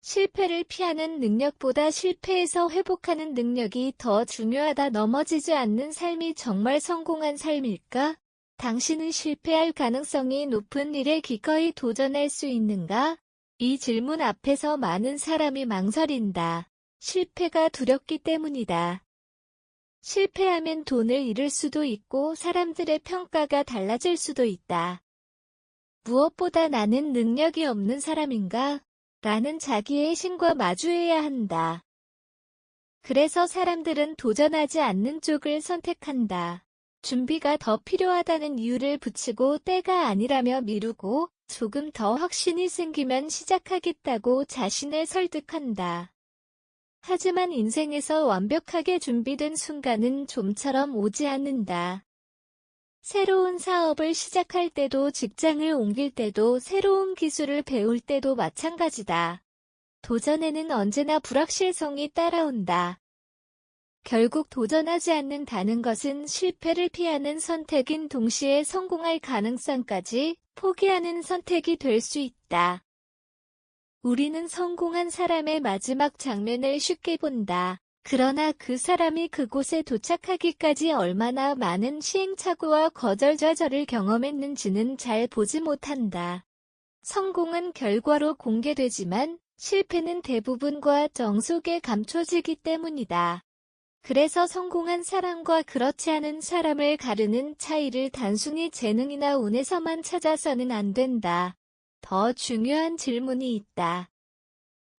실패를 피하는 능력보다 실패에서 회복하는 능력이 더 중요하다. 넘어지지 않는 삶이 정말 성공한 삶일까? 당신은 실패할 가능성이 높은 일에 기꺼이 도전할 수 있는가? 이 질문 앞에서 많은 사람이 망설인다. 실패가 두렵기 때문이다. 실패하면 돈을 잃을 수도 있고 사람들의 평가가 달라질 수도 있다. 무엇보다 나는 능력이 없는 사람인가? 라는 자기의 신과 마주해야 한다. 그래서 사람들은 도전하지 않는 쪽을 선택한다. 준비가 더 필요하다는 이유를 붙이고 때가 아니라며 미루고 조금 더 확신이 생기면 시작하겠다고 자신을 설득한다. 하지만 인생에서 완벽하게 준비된 순간은 좀처럼 오지 않는다. 새로운 사업을 시작할 때도 직장을 옮길 때도 새로운 기술을 배울 때도 마찬가지다. 도전에는 언제나 불확실성이 따라온다. 결국 도전하지 않는다는 것은 실패를 피하는 선택인 동시에 성공할 가능성까지 포기하는 선택이 될 수 있다. 우리는 성공한 사람의 마지막 장면을 쉽게 본다. 그러나 그 사람이 그곳에 도착하기까지 얼마나 많은 시행착오와 거절좌절을 경험했는지는 잘 보지 못한다. 성공은 결과로 공개되지만 실패는 대부분 과정 속에 감춰지기 때문이다. 그래서 성공한 사람과 그렇지 않은 사람을 가르는 차이를 단순히 재능이나 운에서만 찾아서는 안 된다. 더 중요한 질문이 있다.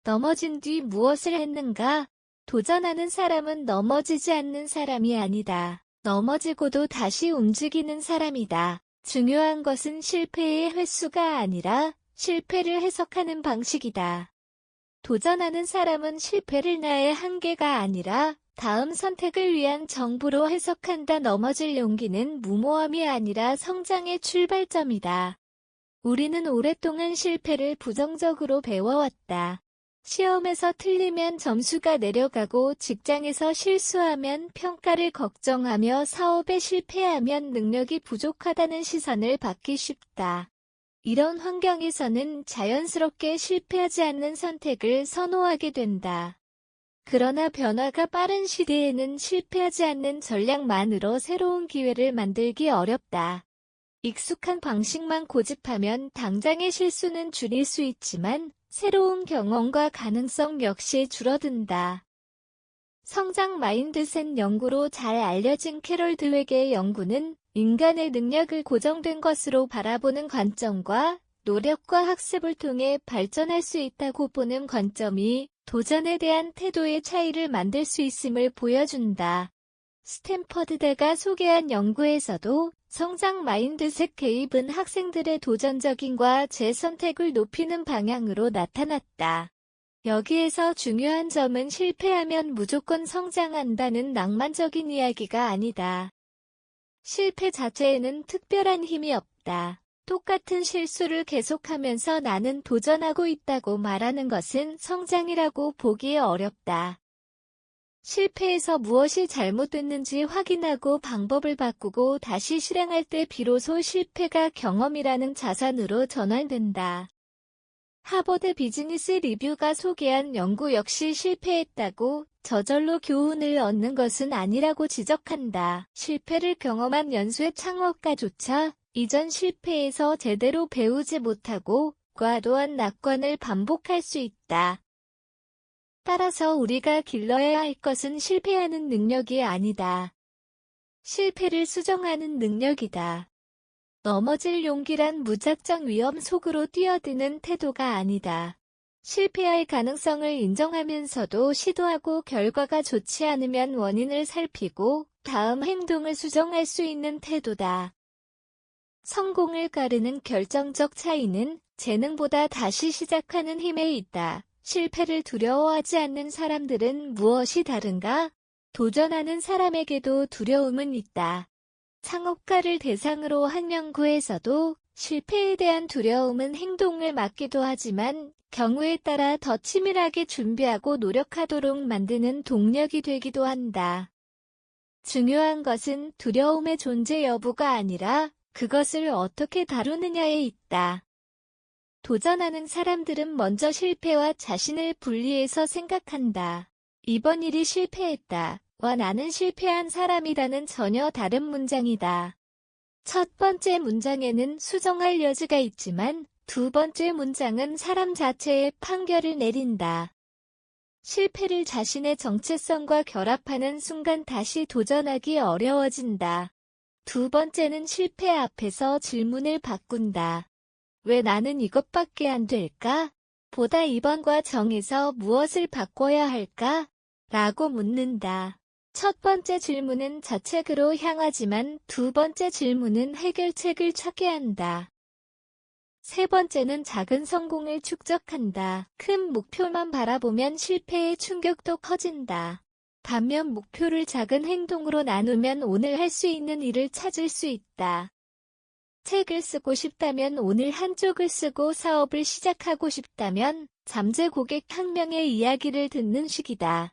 넘어진 뒤 무엇을 했는가? 도전하는 사람은 넘어지지 않는 사람이 아니다. 넘어지고도 다시 움직이는 사람이다. 중요한 것은 실패의 횟수가 아니라 실패를 해석하는 방식이다. 도전하는 사람은 실패를 나의 한계가 아니라 다음 선택을 위한 정보로 해석한다. 넘어질 용기는 무모함이 아니라 성장의 출발점이다. 우리는 오랫동안 실패를 부정적으로 배워왔다. 시험에서 틀리면 점수가 내려가고 직장에서 실수하면 평가를 걱정하며 사업에 실패하면 능력이 부족하다는 시선을 받기 쉽다. 이런 환경에서는 자연스럽게 실패하지 않는 선택을 선호하게 된다. 그러나 변화가 빠른 시대에는 실패하지 않는 전략만으로 새로운 기회를 만들기 어렵다. 익숙한 방식만 고집하면 당장의 실수는 줄일 수 있지만 새로운 경험과 가능성 역시 줄어든다. 성장 마인드셋 연구로 잘 알려진 캐롤 드웨게의 연구는 인간의 능력을 고정된 것으로 바라보는 관점과 노력과 학습을 통해 발전할 수 있다고 보는 관점이 도전에 대한 태도의 차이를 만들 수 있음을 보여준다. 스탠퍼드대가 소개한 연구에서도 성장 마인드셋 개입은 학생들의 도전적인과 재선택을 높이는 방향으로 나타났다. 여기에서 중요한 점은 실패하면 무조건 성장한다는 낭만적인 이야기가 아니다. 실패 자체에는 특별한 힘이 없다. 똑같은 실수를 계속하면서 나는 도전하고 있다고 말하는 것은 성장이라고 보기 어렵다. 실패에서 무엇이 잘못됐는지 확인하고 방법을 바꾸고 다시 실행할 때 비로소 실패가 경험이라는 자산으로 전환된다. 하버드 비즈니스 리뷰가 소개한 연구 역시 실패했다고 저절로 교훈을 얻는 것은 아니라고 지적한다. 실패를 경험한 연수의 창업가조차 이전 실패에서 제대로 배우지 못하고 과도한 낙관을 반복할 수 있다. 따라서 우리가 길러야 할 것은 실패하는 능력이 아니다. 실패를 수정하는 능력이다. 넘어질 용기란 무작정 위험 속으로 뛰어드는 태도가 아니다. 실패할 가능성을 인정하면서도 시도하고 결과가 좋지 않으면 원인을 살피고 다음 행동을 수정할 수 있는 태도다. 성공을 가르는 결정적 차이는 재능보다 다시 시작하는 힘에 있다. 실패를 두려워하지 않는 사람들은 무엇이 다른가? 도전하는 사람에게도 두려움은 있다. 창업가를 대상으로 한 연구에서도 실패에 대한 두려움은 행동을 막기도 하지만 경우에 따라 더 치밀하게 준비하고 노력하도록 만드는 동력이 되기도 한다. 중요한 것은 두려움의 존재 여부가 아니라 그것을 어떻게 다루느냐에 있다. 도전하는 사람들은 먼저 실패와 자신을 분리해서 생각한다. 이번 일이 실패했다. 와 나는 실패한 사람이라는 전혀 다른 문장이다. 첫 번째 문장에는 수정할 여지가 있지만 두 번째 문장은 사람 자체의 판결을 내린다. 실패를 자신의 정체성과 결합하는 순간 다시 도전하기 어려워진다. 두 번째는 실패 앞에서 질문을 바꾼다. 왜 나는 이것밖에 안 될까? 보다 2번과 정해서 무엇을 바꿔야 할까? 라고 묻는다. 첫 번째 질문은 자책으로 향하지만 두 번째 질문은 해결책을 찾게 한다. 세 번째는 작은 성공을 축적한다. 큰 목표만 바라보면 실패의 충격도 커진다. 반면 목표를 작은 행동으로 나누면 오늘 할 수 있는 일을 찾을 수 있다. 책을 쓰고 싶다면 오늘 한쪽을 쓰고 사업을 시작하고 싶다면 잠재 고객 한 명의 이야기를 듣는 식이다.